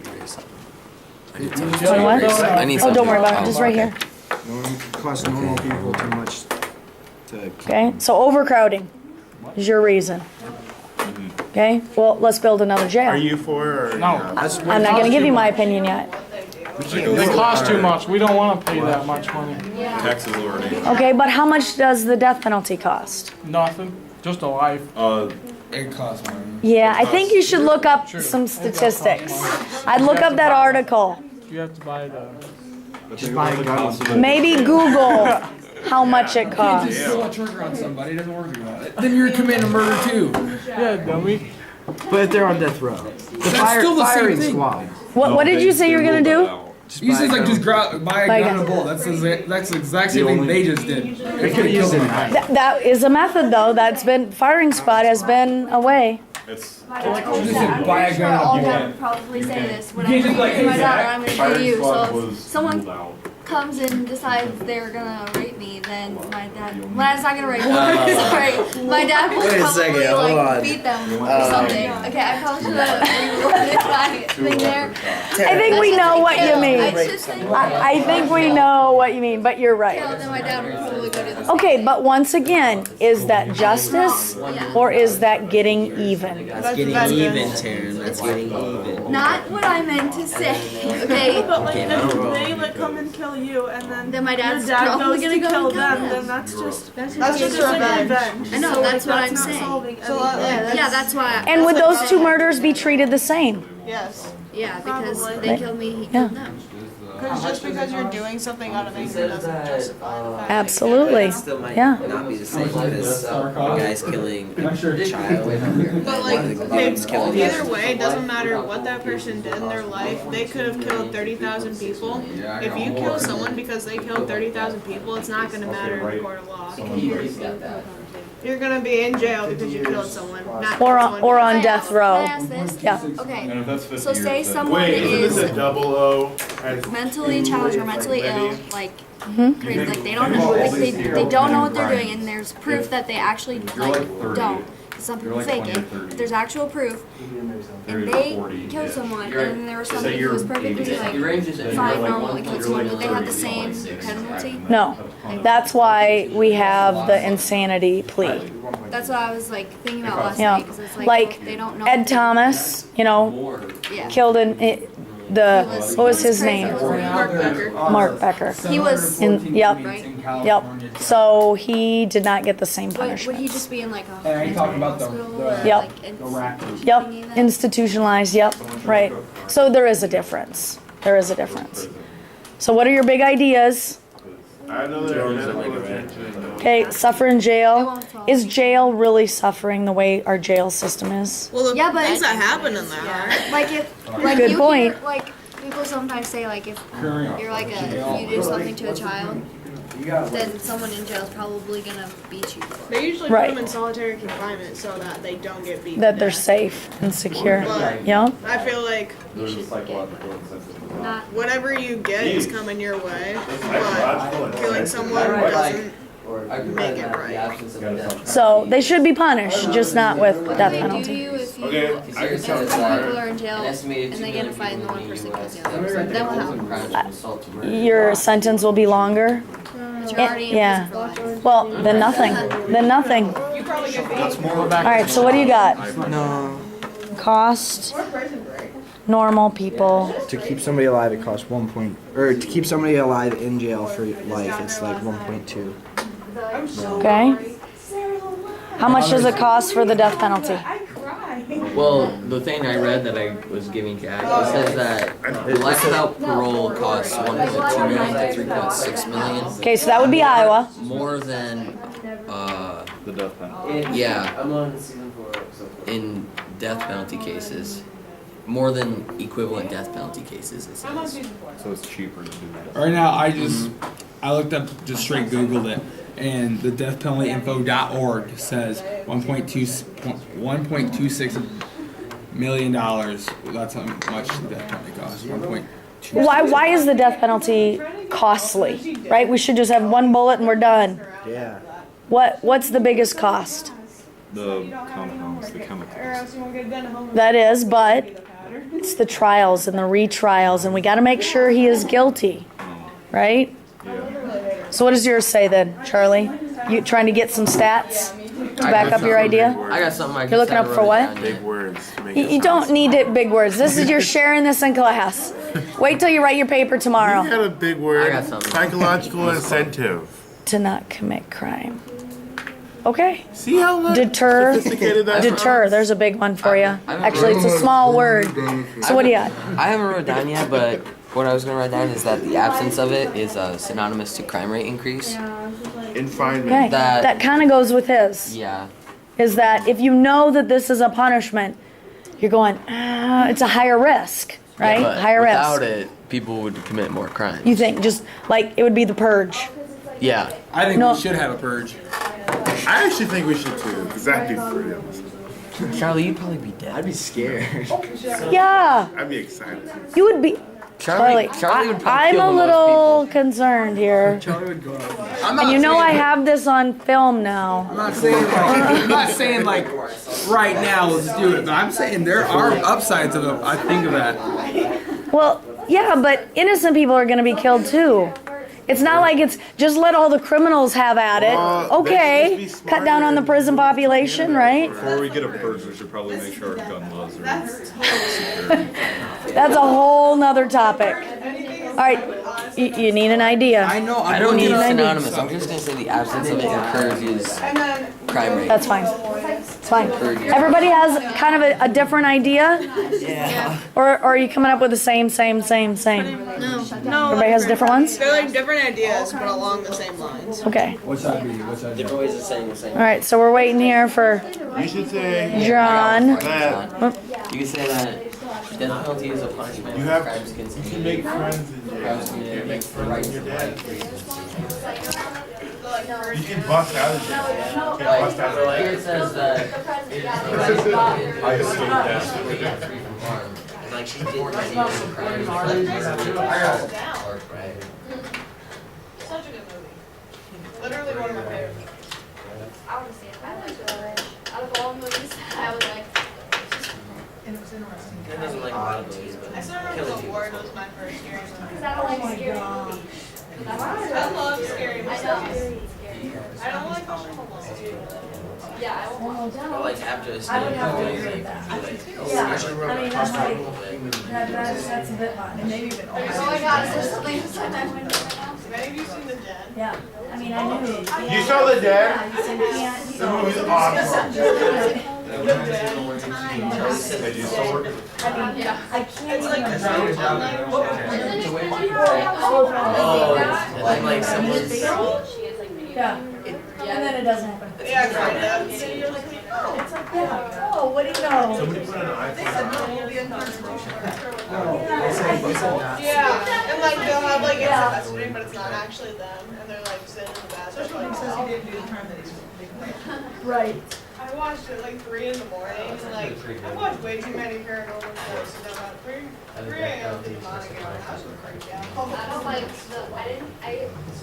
I need Oh, don't worry something. about it. Just right here. Cost normal people too much to keep. Okay. So overcrowding is your reason. Okay. Well, let's build another jail. Are you for or No. I'm not going to give you my opinion yet. They cost too much. We don't want to pay that much money. taxes already? Okay, but how much does the death penalty cost? Nothing. Just a life. It costs money. Yeah, I think you should look up some statistics. I'd look up that article. You have to buy the. Just buy a gun. Maybe Google how much it costs. Just pull a trigger on somebody, it doesn't work about it. Then you're committing murder too. Yeah, dummy. But if they're on death row, the still the same firing thing. squad. What did you say you were going to do? You said like just buy a Buy a gun gun. and a bullet. That's the exact same thing they just did. They could have used it. That is a method, though. That's been, firing squad has been a way. It's Just said buy a gun All and a men bullet. probably say this when You I'm can't just like, dating my hey, daughter, Zach, I'm gonna do you. So if someone comes and decides they're gonna rape me, then my dad, well, it's not gonna rape me, sorry, my dad will Wait a probably second, hold like on. beat them or something. Okay, I probably should have reworded my thing there. I think we know what you I mean. should think I think we know what you mean, but you're right. then my dad would probably go do the same. Okay, but once again, is that justice or is that getting even? That's getting even, Taryn. That's getting even. Not what I meant to say, okay? But like if they like come and kill you and then My your dad's dad probably goes gonna to go kill and kill them, them. then that's just just like revenge. I know, So, that's what like, I'm not saying. solving So, anything. yeah, that's why. And would those two murders be treated the same? Yes. Yeah, because Probably. they killed me, he killed them. Because just because you're doing something out of anger doesn't justify the fact Absolutely. It still might Yeah. not be the same because a guy's killing a child. But like, It's killing either way, it doesn't matter what that person did in their life. They could have killed 30,000 people. If you kill someone because they killed 30,000 people, it's not going to matter in the court of law. You're going to be in jail because you killed someone, not Or killed on, someone or because- on death row? Can I ask this? Yeah. Okay, so say someone Wait, isn't this is a double O? mentally challenged or mentally ill, like crazy, like they don't know, like they don't know what they're doing, and there's proof that they actually like don't. Some people fake it. But there's actual proof, and they killed someone, and then there was somebody who was perfectly like fine, normal, and killed someone. Would they have the same penalty? No. That's why we have the insanity plea. That's what I was like thinking about last Yeah. night, because it's like, Like they don't know. Ed Thomas, you know, Yeah. killed what was his name? Mark Becker. Mark Becker. He was Yep. right. Yep. So he did not get the same Would he punishment. just be in like a Are you talking about the hospital or Yep. like Yep. Institutionalized. Yep. Right. So there is a difference. There is a difference. So what are your big ideas? I know there's medical attention. Okay, suffer in jail. Is jail really suffering the way our jail system is? Well, the Yeah, but things that happen in there are. like if like Good you point. hear, like people sometimes say like if you're like if you do something to a child, then someone in jail is probably gonna beat you. They usually Right. put them in solitary confinement so that they don't get beaten. That to they're death. safe and secure. But Yeah. I feel like You should get not. whatever you get is coming your way, but killing someone doesn't make it right. So they should be punished, just not with death They do penalty. you if you Okay, I can if tell two fire. people are in jail and they get in a fight and the one person kills the other. Then what happens? Your sentence will be longer. You're already in Yeah. prison for life. Well, then nothing. Then nothing. You probably get beat. All right. So what do you got? No. Cost. Normal people. To keep somebody alive, it costs to keep somebody alive in jail for life, it's like 1.2. Okay. How much does it cost for the death penalty? Well, the thing I read that I was giving Jack, it says that life without parole costs 1.2 million to 3.6 million. Okay, so that would be Iowa. More than, The death penalty. yeah, in death penalty cases. More than equivalent death penalty cases, it says. So it's cheaper to do that. Right now, I looked up, just straight Googled it, and the deathpenaltyinfo.org says $1.26 million. That's how much the death penalty costs. 1.26. Why is the death penalty costly? Right? We should just have one bullet and we're done. Yeah. What's the biggest cost? The compounds, the chemicals. That is, but it's the trials and the retrials, and we got to make sure he is guilty, right? So what does yours say then, Charlie? You trying to get some stats to back up your idea? I got something I can You're looking say, I up for wrote it what? down here. Big words. to make You, it you don't need it big words. This is you're sharing this in class. Wait till you write your paper You tomorrow. got a big I word. got something. Psychological incentive. To not commit crime. Okay. See how Deter. sophisticated that Deter. There's a big one for you. I'm- Actually, it's a small word. So what do you got? I haven't wrote it down yet, but what I was gonna write down is that the absence of it is synonymous to crime rate increase. Confinement. Okay. That- That kind of goes with his. Yeah. Is that if you know that this is a punishment, you're going, it's a higher risk, right? But Higher without risk. it, people would commit more crimes. You think just like it would be the purge. Yeah. I think No. we should have a purge. I actually think we should too, because that'd be pretty awesome. Charlie, you'd probably be dead. I'd be scared. Yeah, I'd be excited. you would be. Charlie would probably I'm kill a the most little concerned here. Charlie would go out. And you know I have this on film now. I'm not saying like right now let's do it, but I'm saying there are upsides of it. I think of that. Well, yeah, but innocent people are going to be killed too. It's not like it's just let all the criminals have at it. Okay, let's be cut down on the prison population, right? Before we get a purge, we should probably make sure our gun laws are. That's a whole nother topic. All right, you need an idea. I know. I I'm don't need an idea. synonymous. I'm just gonna say the absence of it encourages crime rate. That's fine. It's fine. Everybody has kind of a different idea? Yeah. Or are you coming up with the same? No, Everybody has different ones? they're like different ideas, but along the same lines. Okay. What's that be? What's that be? Different ways of saying the same. All right, so we're waiting here for You should say John. that You can say that death penalty is a punishment you for have crimes you can committed. make friends in jail. Crimes You committed can make against the friends rights in your of dad. life, freedom, and You can bust out of jail. You can bust out of Here jail. it says that it is the right of I assume that. free from harm. And like she did many crimes. Right. Such a good movie. Literally one of my favorite movies. I want to see it. I liked it. Out of all movies, I was like, And it was interesting. It doesn't like a lot of movies, but I still remember The Ward was my first scary movie. because I don't like scary movies. I love scary I movies. know. I don't like Home Alone. Yeah, I won't. But like after a scene, it's always like, you feel like, That's a bit much. Maybe even Oh my god, is there something inside my window right now? Maybe you've seen The Den. Yeah, I mean, I knew. You saw The Den? The movie's awesome. Hey, do you still work? Yeah. I can't. It's like the same time. like someone's. Yeah. And then it doesn't happen. Yeah, kind of. Yeah. Oh, what do you know? Somebody put an iPhone Yeah, and like they'll have like it's investigating, but it's not actually them, and they're like sitting in the bathroom. Right. I watched it like 3 in the morning, and like I watched way too many paranormal shows, and about 3 a.m. in the morning, and I was freaked out. I don't like the. I didn't.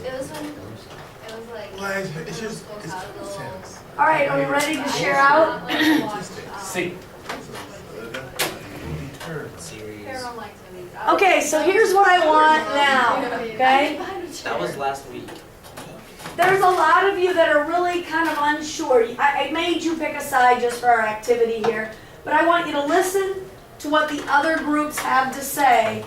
It was when. It was like. Well, it's just Close it's out of the little. sense. All right, are we ready to share out? See. Paranormal activities. Okay, so here's what I want now, okay? That was last week. There's a lot of you that are really kind of unsure. I made you pick a side just for our activity here, but I want you to listen to what the other groups have to say,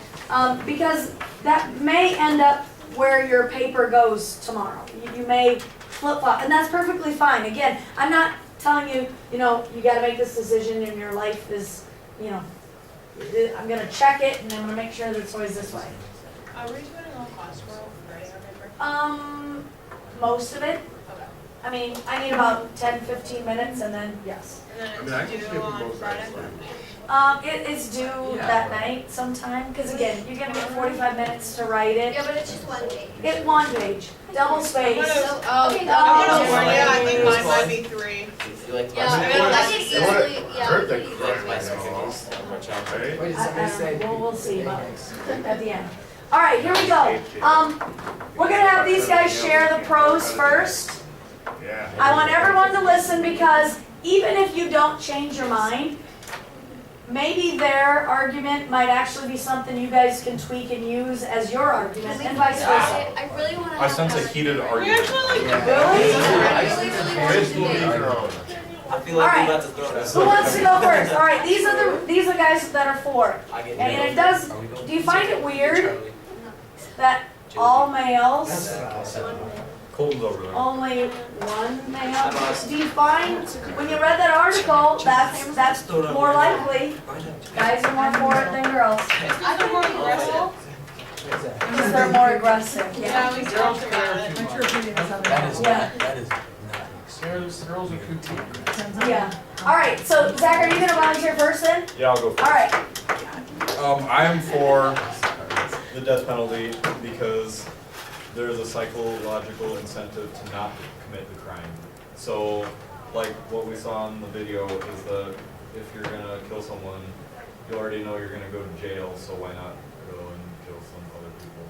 because that may end up where your paper goes tomorrow. You may flip-flop, and that's perfectly fine. Again, I'm not telling you, you got to make this decision and your life is, I'm going to check it and I'm going to make sure that it's always this way. Are we spending all costs for writing our paper? Most of it. Okay. I mean, I need about 10, 15 minutes and then, yes. And then it's due on Friday. It's due that night sometime, because again, you're gonna get 45 minutes to write it. Yeah, but it's just one page. It one page, double space. Okay, I'm gonna warn you, I think mine might be 3. You like Yeah, my I can easily. Yeah. Hurt the You like my cookies? Watch out. We'll see about it at the end. All right, here we go. We're gonna have these guys share the pros first. Yeah. I want everyone to listen because even if you don't change your mind, maybe their argument might actually be something you guys can tweak and use as your argument, and vice versa. I really want to. I sense a heated We argument. actually like Really? I really want to debate. I feel like Alright. we're about to throw this. Who wants to go first? All right, these are the guys that are for. And it does. Do you find it weird that all males, Colton's over there. only one male? Do you find when you read that article that's more likely guys are more for it than girls? I think more aggressive. Because they're more aggressive. Yeah, we talked about it. Yeah. That is Girls are cookie. Yeah. All right. So Zach, are you gonna volunteer first then? Yeah, I'll go first. All right. I'm for the death penalty because there's a psychological incentive to not commit the crime. So, like what we saw in the video is that if you're gonna kill someone, you already know you're gonna go to jail, so why not go and kill some other people?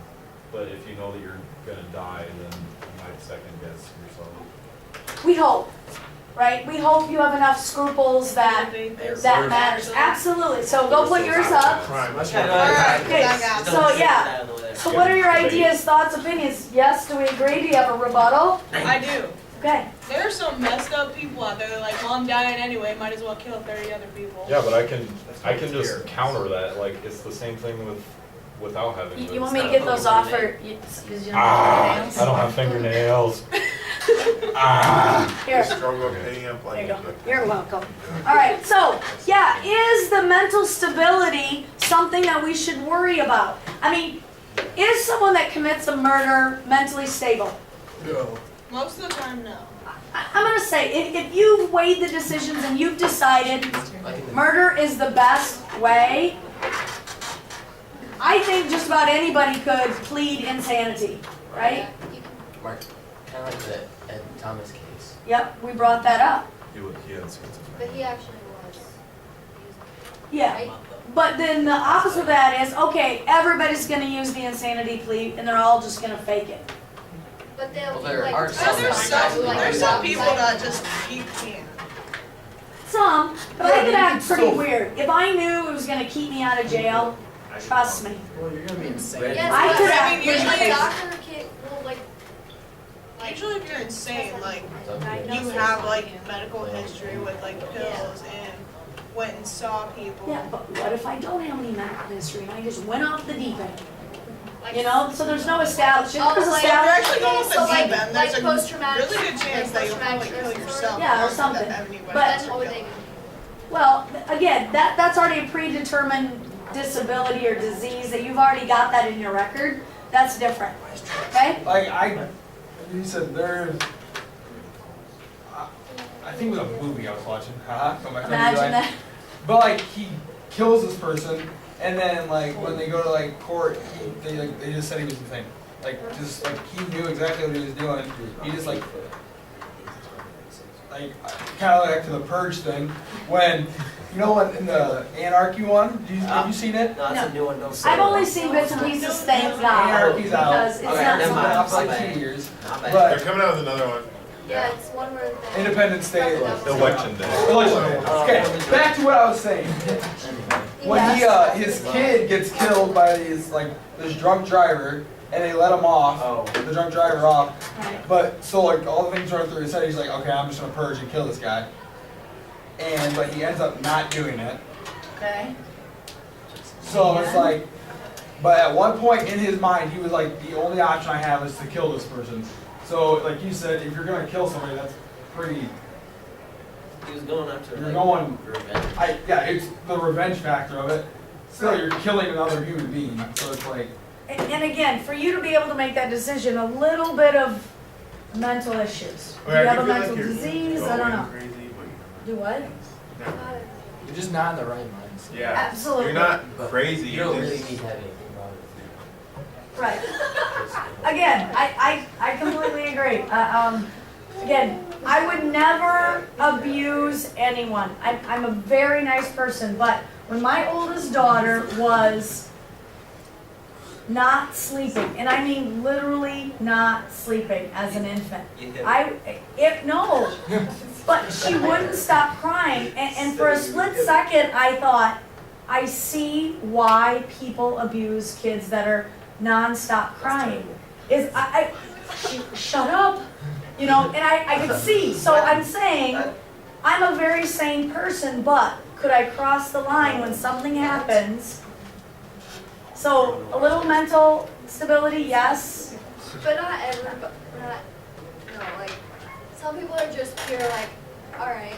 But if you know that you're gonna die, then you might second guess yourself. We hope, right? We hope you have enough scruples that matters. Absolutely. So go put yours up. Okay. So yeah. So what are your ideas, thoughts, opinions? Yes, do we agree? Do you have a rebuttal? I do. Okay. There are some messed up people out there that are like, well, I'm dying anyway, might as well kill 30 other people. Yeah, but I can just counter that. Like it's the same thing without having. You want me to get those off or you don't I have don't have fingernails. Here. Struggle paying up There you like go. You're welcome. All right, so, yeah, is the mental stability something that we should worry about? I mean, is someone that commits a murder mentally stable? Most of the time, no. I'm going to say, if you've weighed the decisions and you've decided murder is the best way, I think just about anybody could plead insanity, right? Mark, kind of like the Ed Thomas case. Yep, we brought that up. He had But he actually was. Yeah. But then the opposite of that is, okay, everybody's going to use the insanity plea and they're all just going to fake it. But they'll Well, be there like, are some There's some, like, there's some people that just, you can't. Some, but I could act pretty weird. If I knew it was going to keep me out of jail, trust me. Well, you're gonna be insane. yes, I but could I act mean, usually pretty- a doctor can, will like Usually if you're insane, like, diagnose you it. have like medical history with like pills and went and saw people. Yeah, but what if I don't have any medical history and I just went off the deep end? Like, You know, so there's no establishment. Oh, There's like- If you're established. actually going off So, the like- deep end, like there's post-traumatic- a really good chance that you'll probably post-traumatic kill stress yourself. Yeah, or more than something. anybody But- else Then will what would kill. they do? Well, again, that's already a predetermined disability or disease that you've already got that in your record. That's different. Okay? Like you said there. I think it was a movie I was watching. Go back to the Imagine movie, that. But like he kills this person, and then like when they go to like court, they just said he was insane. Like just like he knew exactly what he was doing. He just like kind of like to the purge thing when you know what in the Anarchy one. Have you seen it? No, that's a new one. Don't say I've it. only seen bits and pieces, thank God. Anarchy's out. Because it's Okay, not never so mind. Out for much. like 2 years, Not bad. but They're coming out with another one. Yeah, it's one where they. Independence Day. Election day. Okay, back to what I was saying. When his kid gets killed by this drunk driver, and they let him off, the drunk driver off. Right. But so like all the things running through his head, he's like, okay, I'm just gonna purge and kill this guy. But he ends up not doing it. Okay. So it's like, but at one point in his mind, he was like, the only option I have is to kill this person. So like you said, if you're gonna kill somebody, that's pretty. He was going after You're like, going. revenge. It's the revenge factor of it. Still, you're killing another human being. So it's like. And again, for you to be able to make that decision, a little bit of mental issues. Do you Okay, I have a can feel mental like you're disease? I don't know. Crazy, but Do what? You're just not in the right mindset. yeah. Absolutely. You're not crazy. You don't really just- need to have anything about it. Right. Again, I completely agree. Again, I would never abuse anyone. I'm a very nice person, but when my oldest daughter was not sleeping, and I mean literally not sleeping as an infant, but she wouldn't stop crying, and for a split second I thought, I see why people abuse kids that are nonstop crying. Shut up, you know, and I could see, so I'm saying, I'm a very sane person, but could I cross the line when something happens? So, a little mental stability, yes. But not everybody, like, some people are just pure like, alright,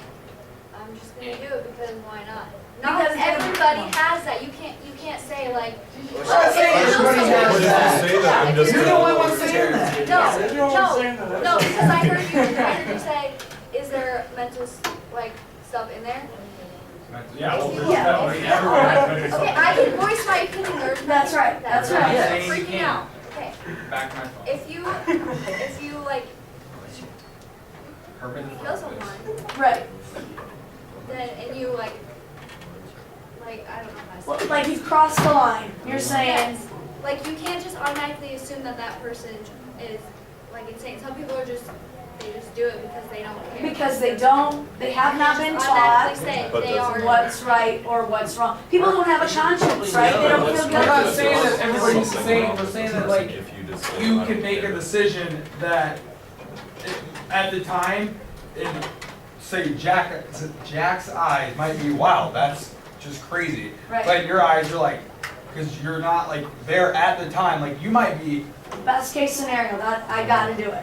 I'm just gonna do it because why not? Not Because everybody has that. You can't say like, I'm not saying everybody has What that. if you say that? I'm just You're the only one saying that. no, because I heard you say, is there mental like stuff in there? Yeah, well, Okay, I can voice my opinion. That's right, that's right. I'm freaking out. Okay, Back my phone. if you like kill someone, Right. then and you like I don't know how to say Well, it. like you've crossed the line, you're saying, Yes. Like you can't just automatically assume that that person is like insane. Some people are just they just do it because they don't care. because they have not been taught automatically say But they doesn't- are. what's right or what's wrong. People don't have a conscience, right? They don't feel We're not guilty. saying that everybody's insane, we're saying that like, If you just say, you I can don't make a care. decision that at the time, in say Jack's eyes might be, wow, that's just crazy. Right. But your eyes are like, because you're not like there at the time, like you might be, Best case scenario, that I gotta do it.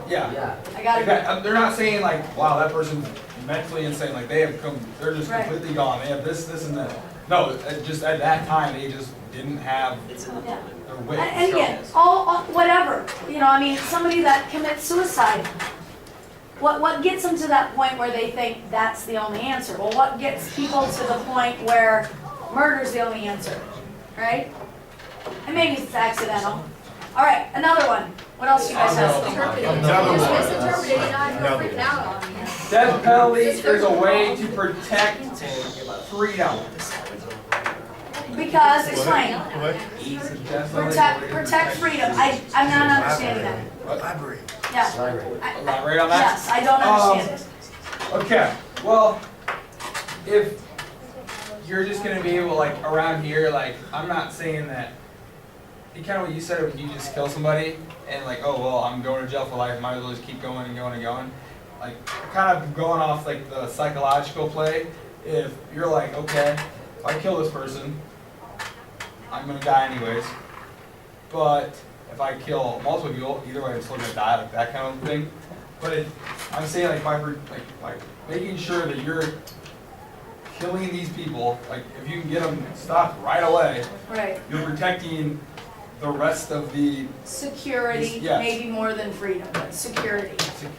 yeah. I gotta do it. They're not saying like, wow, that person's mentally insane, like they have come, they're just Right. completely gone, they have this, and that. No, just at that time, they just didn't have Yeah. their wit. And again, all whatever, you know, I mean, somebody that commits suicide, what gets them to that point where they think that's the only answer? Well, what gets people to the point where murder's the only answer, right? And maybe it's accidental. All right, another one. What else you guys have? Interpreted. Another You just one. misinterpreted it. Now you're Another freaking out on me. Death penalty is a way to protect freedom. Because, explain. What? Protect freedom. I'm not understanding that. Elaborate. Yeah. Elaborate on that? Yes, I don't understand it. Okay, well, if you're just gonna be able, like, around here, like, I'm not saying that, kind of what you said, when you just kill somebody, and like, oh, well, I'm going to jail for life, might as well just keep going and going and going. Like, kind of going off, like, the psychological play, if you're like, okay, if I kill this person, I'm gonna die anyways, but if I kill multiple people, either way, I'm still gonna die, like that kind of thing. But I'm saying like by making sure that you're killing these people, like if you can get them stopped right away, Right. you're protecting the rest of the. Security, Yes. maybe more than freedom, but security.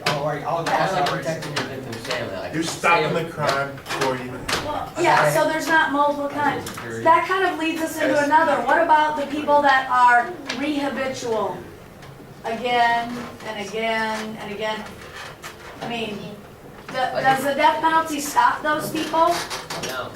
All right, I'll Kind of like sorry. protecting your victim's family. Like You're stopping the crime before it even. Well, yeah, so there's not multiple kinds. That kind of leads us into another. What about the people that are rehabitual? Again and again and again. I mean, does the death penalty stop those people? No.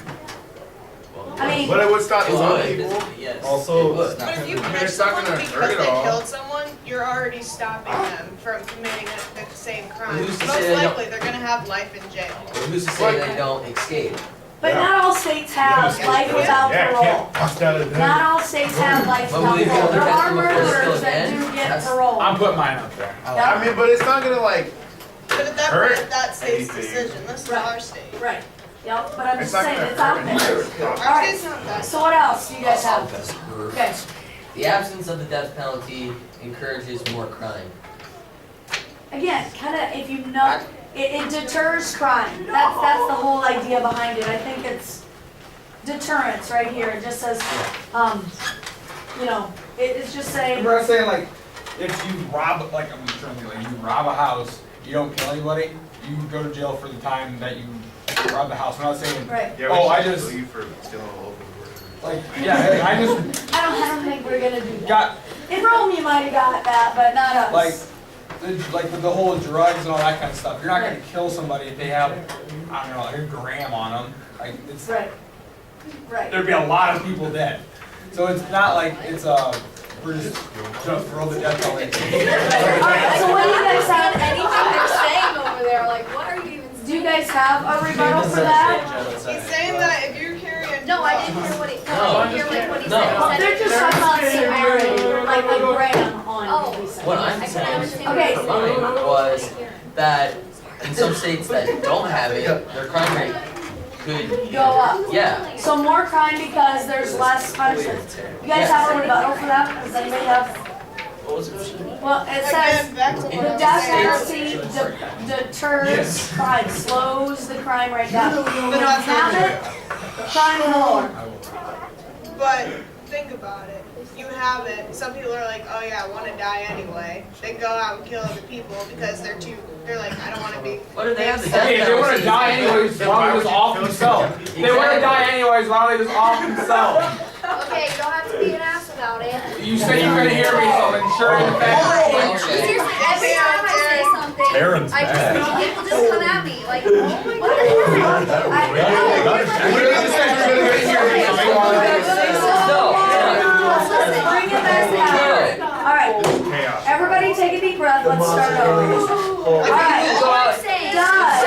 I mean, But it would stop It some would. people. Yes. Also- it would. But if you I mean, catch it's not someone gonna because hurt they at all. killed someone, you're already stopping them from committing the same crime. Who's to Most say they don't- likely, they're gonna have life in jail. But who's to say they don't escape? but not all states have life without Yeah, parole. can't bust out of Not there. all states have life But without will you parole. There protect are them before they murderers kill that again? do get That's- parole. I'm putting mine up there. I mean, but it's not gonna like. But at that Hurt point, that state's anything. decision. This is Right. our state. Right. Yep, but I'm It's just not saying, gonna it's out hurt there. anything. All Our right, state's not that. so what else do you guys have? Okay. The absence of the death penalty encourages more crime. Again, kind of, if you know, it deters crime. That's the whole idea behind it. I think it's deterrence right here. It just says, you know, it's just saying, We're not saying like, if you rob, like I'm just trying to think, like you rob a house, you don't kill anybody, you go to jail for the time that you robbed the house. We're not saying, right. Yeah, Oh, we I should just- leave for stealing a local word. like, yeah, I just I don't think we're gonna do that. got In Rome, you might have got that, but not us. like with the whole drugs and all that kind of stuff. You're not gonna kill somebody if they have, I don't know, like a gram on them. Like it's, Right. Right. there'd be a lot of people dead. So it's not like it's we're just gonna throw the death penalty. All right. So what do you guys have? Anything they're saying over there, like, what are you even saying? Do you guys have a rebuttal for that? He's saying that if you're carrying No, I didn't hear what he, No. I didn't hear like what he No. said. Well, He said they're it just was- talking about severity, like a gram on Oh. every second. What I'm I couldn't saying understand Okay. for mine was that in some states that don't have it, their crime rate could, Go up. yeah. So more crime because there's less punishment. You guys have a rebuttal for that? Does anybody have? What was it? Well, it says Again, back to the what I'm death saying. penalty deters crime, slows the crime rate down. When you have it, crime lower. But think about it. You have it. Some people are like, oh yeah, I want to die anyway. They go out and kill other people because they're like, I don't want to be. What do they have the death Okay, if they want penalty? to die anyways, why don't they just off themselves? If they want to die anyways, why don't they just off themselves? Okay, you don't have to be an ass about it. You say you're gonna hear me, so I'm ensuring the fact. Seriously, every time I say something, Karen's I mad. just, people just come at me, like, oh my god. You said you're gonna hear me, so you want Bring it back down. All right, everybody take a deep breath, let's start over. All right. All I'm saying, Does.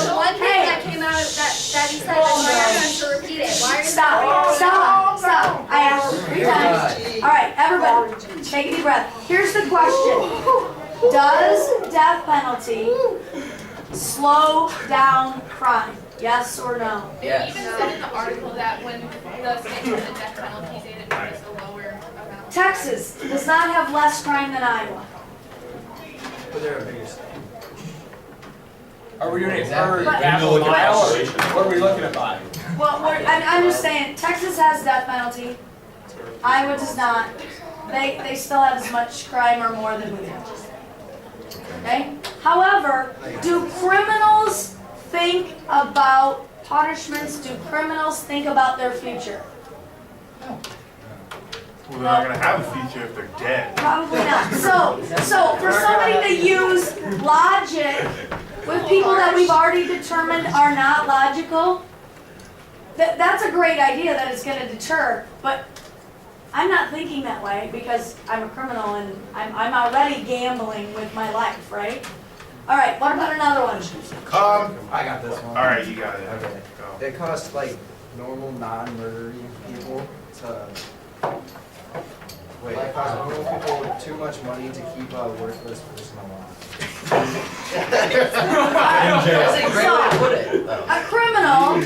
the one thing that came out of that he said, I'm going to repeat it. Why are you Stop. I asked you 3 times. All right, everybody, take a deep breath. Here's the question. Does death penalty slow down crime? Yes or no? Yes. Even said in the article that when the state with the death penalty, they didn't notice a lower amount. Texas does not have less crime than Iowa. But they're a bigger state. Are we doing it Exactly. per half a mile, or what are we looking at by? Well, I'm just saying, Texas has death penalty. Iowa does not. They still have as much crime or more than we do. Okay? However, do criminals think about punishments? Do criminals think about their future? Well, they're not gonna have a future if they're dead. Probably not. So for somebody to use logic with people that we've already determined are not logical, that's a great idea that it's gonna deter, but I'm not thinking that way because I'm a criminal and I'm already gambling with my life, right? All right, what about another one? I got this one. All right, you got it. Okay. Go. It costs like normal non-murdery people to. Wait, it costs normal people too much money to keep a worthless person alive. That's a great way to put it, though. A criminal.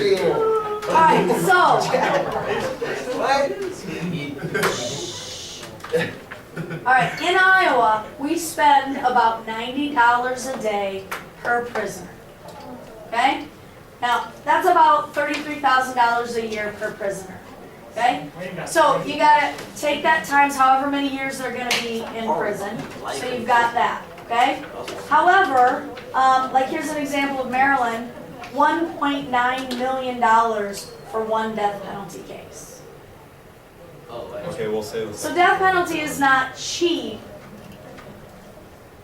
All right, so all right, in Iowa, we spend about $90 a day per prisoner. Okay? Now, that's about $33,000 a year per prisoner. Okay? So you gotta take that times however many years they're gonna be in prison. So you've got that. Okay? However, like here's an example of Maryland, $1.9 million for one death penalty case. Okay, we'll say this. So death penalty is not cheap,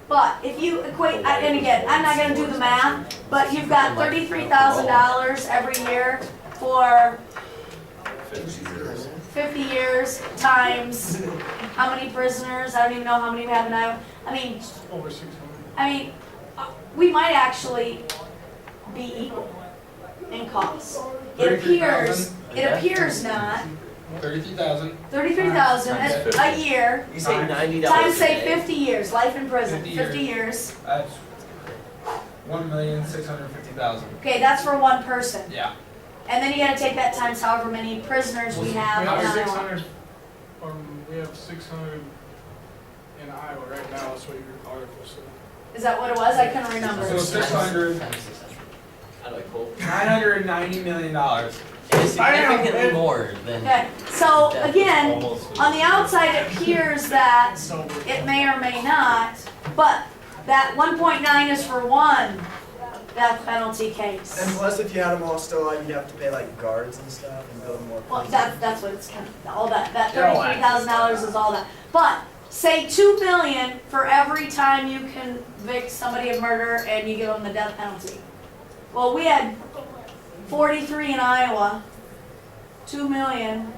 but if you equate, and again, I'm not gonna do the math, but you've got $33,000 every year for 50 years times how many prisoners? I don't even know how many we have in Iowa. I mean, Over 600. we might actually be equal in cost. It appears not. 33,000. 33,000 a year. You say $90 Times a say day. 50 years, life in prison, 50 50 years. That's 1,650,000. Okay, that's for one person. Yeah. And then you gotta take that times however many prisoners we have We in have Iowa. 600, we have 600 in Iowa right now, that's what your article said. Is that what it was? I couldn't remember. So 600, How do I quote? $990 million. It's significantly more than. Okay, so again, Almost. on the outside it appears that it may or may not, but that 1.9 is for one death penalty And case. plus, if you had them all still alive, you'd have to pay like guards and stuff and build more. Well, that's what it's kind of, all that Yeah, $33,000 is all that. But say $2 million for every time you convict somebody of murder and you give them the death penalty. Well, we had 43 in Iowa, 2 million.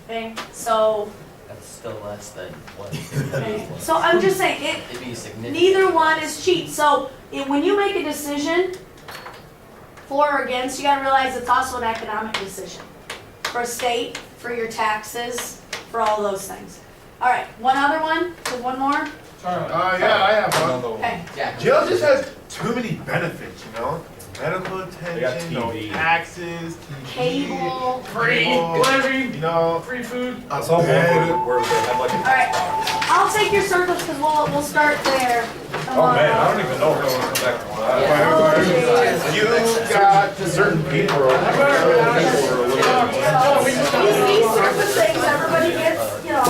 Okay, so, That's still less than what. okay. So I'm just saying, It'd be significant. neither one is cheap. So when you make a decision, for or against, you gotta realize it's also an economic decision. For a state, for your taxes, for all those things. All right, one other one, so one more. Yeah, I have one. Another one. Okay. Yeah. Jail just has too many benefits, you know? Medical attention, no TV. taxes, TV, Cable. Free cable, living, you know, free food. I saw one where they had like a All right. box. I'll take your circles because we'll start there. Come Oh on. man, I don't even know if I want to come back to one. Oh, geez. you got certain people are These surface things, everybody gets, you know,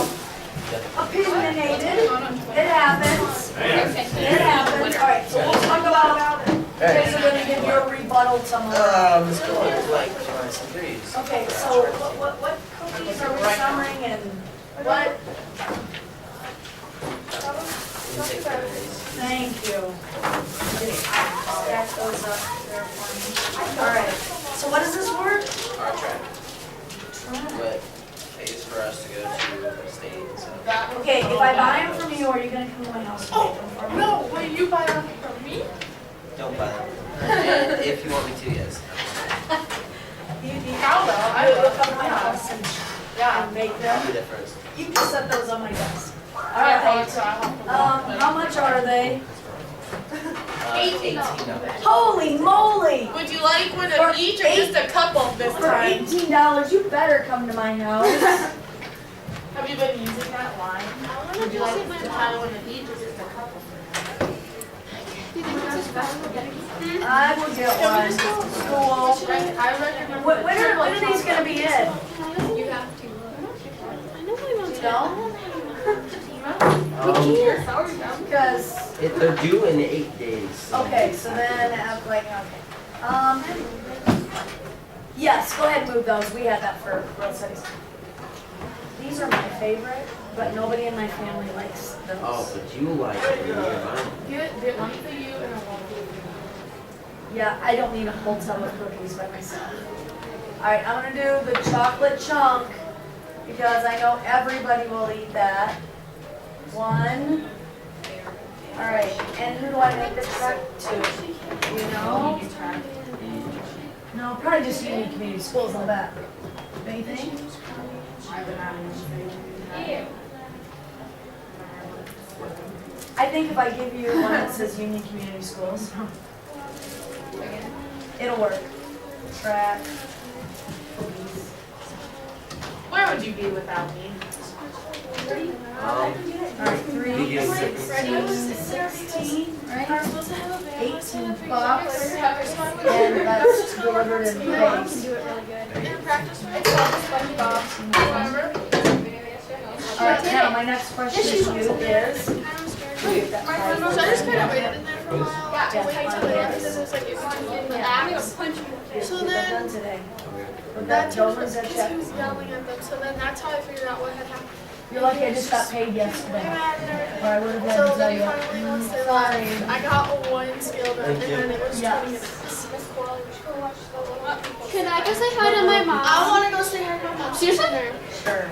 opinionated. It happens. It happens. All right, so we'll talk about, you guys are gonna give your rebuttal tomorrow. Let's go with like some trees. Okay, so what cookies are we summering and what? Thank you. Stack those up there for me. All right, so what is this word? Our track. What pays for us to go to the state and stuff. Okay, if I buy them from you, are you gonna come to my house and make them for me? No, will you buy them from me? Don't buy them. And if you want me to, yes. How though? You'll come to my house and make I'll them. be there first. You can set those on my desk. All I right, thought so. I have to walk. how much are they? 18 of them. Holy moly! Would you like one For of each or just a couple this For time? $18, you better come to my house. Have you been using that line? Would you like to try one of each or just a couple? I will get one. School. I recommend. When are these gonna be in? You have to. No? Because, They're due in 8 days. okay, so then, okay. Yes, go ahead and move those. We had that for world studies. These are my favorite, but nobody in my family likes those. Oh, but you like it. You're mine. Get one for you and one for you. Yeah, I don't need a whole tub of cookies by myself. Alright, I'm gonna do the chocolate chunk because I know everybody will eat that. One. Alright, and who do I make this track to? You know? No, probably just Union Community Schools on that. Anything? I think if I give you one that says Union Community Schools, it'll work. Track. Where would you be without me? Alright, 3, 16, right? 18 bucks, and that's delivered in bags. Alright, now my next question to you is. So I just kind of waited in there for a while. Yeah, wait till the end because it was like it was in the axe. So then Today. that's because he was yelling at them. So then that's how I figured out what had happened. You're lucky I just got paid yesterday. Or I would have had So to then he tell finally, you. once they left, I got one skill done, and then it was 20 Yes. minutes. Can I go say hi to my mom? I want to go say hi to my mom. Seriously? Sure.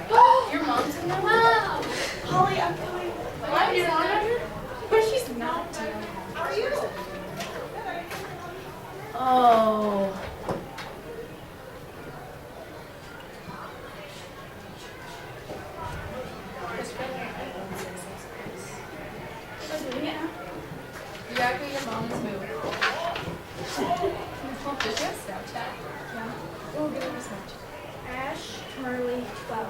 Your mom's in there? Wow. Holly, I'm coming. Why are you not here? But she's not. How are you? Oh. Yeah, your mom's moving. Does she have Snapchat? Yeah. We'll get her Snapchat. Ash, Marley, Cloud.